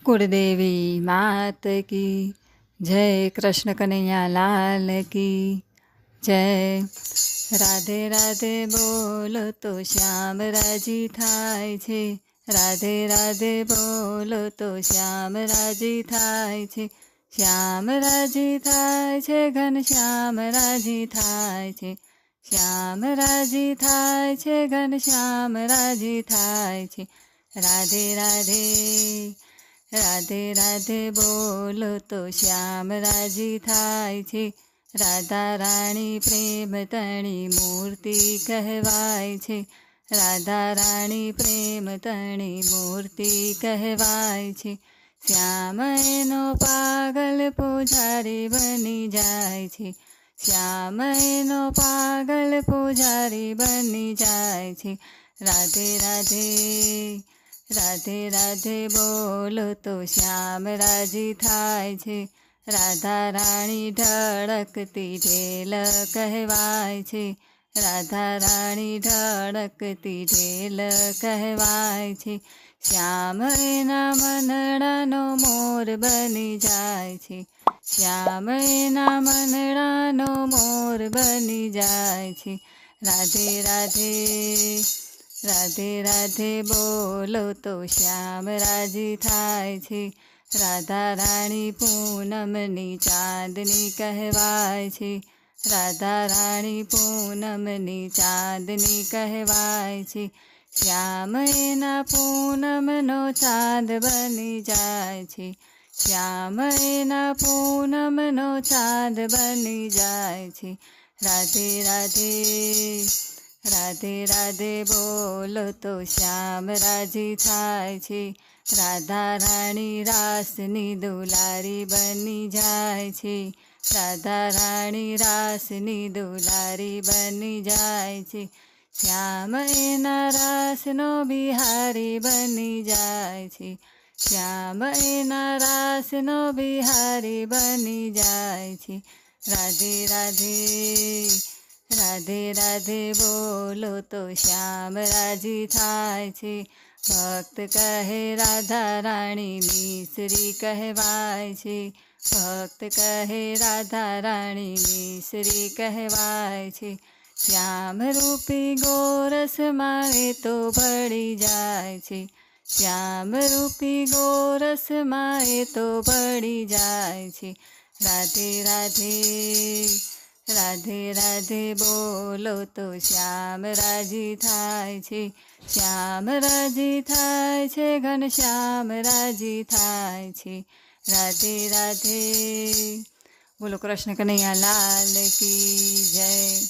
कुलदेवी मात की जय। कृष्ण कन्हैया लाल की जय। राधे राधे बोलो तो श्याम राजी थाय छे। राधे राधे बोलो तो श्याम राजी थाय छे। श्याम राजी थाय छे घन श्याम राजी थाय छे। श्याम राजी थाय छे घन श्याम राजी थाय छे। राधे राधे राधे राधे बोलो तो श्याम राजी थाय छे। राधा राणी प्रेम तणी मूर्ति कहवाय छे। राधा राणी प्रेम तणी मूर्ति कहवाय छे। श्याम एनो पागल पुजारी बनी जाय छे। श्याम एनो पागल पुजारी बनी जाय छे। राधे राधे राधे राधे बोलो तो श्याम राजी थाय छे। राधा राणी ढळकती ढेल कहवाय छे। राधा राणी ढळकती ढेल कहवाय छे। श्याम एना मनडानो मोर बनी जाय छे। श्याम एना मनडानो मोर बनी जाय छे। राधे राधे राधे राधे बोलो तो श्याम राजी थाय छे। राधा राणी पूनमनी चांदनी कहवाय छे। राधा राणी पूनमनी चांदनी कहवाय छे। श्याम एना पूनमनो चांद बनी जाय छे। श्याम एना पूनमनो चांद बनी जाय छे। राधे राधे राधे राधे बोलो तो श्याम राजी थाय छे। राधा राणी रासनी दुलारी बनी जाय छे। राधा राणी रासनी दुलारी बनी जाय छे। श्याम एना रासनो बिहारी बनी जाय छे। श्याम एना रासनो बिहारी बनी जाय छे। राधे राधे राधे राधे बोलो तो श्याम राजी थाय छे। भक्त कहे राधा राणी मिश्री कहवाय छे। भक्त कहे राधा राणी मिश्री कहवाय छे। श्याम रूपी गोरस माए तो भળી जाय छे। श्याम रूपी गोरस माए तो भળી जाय छे। राधे राधे राधे राधे बोलो तो श्याम राजी थाय छे। श्याम राजी थाय छे घन श्याम राजी थाय छे। राधे राधे बोलो कृष्ण कन्हैया लाल की जय।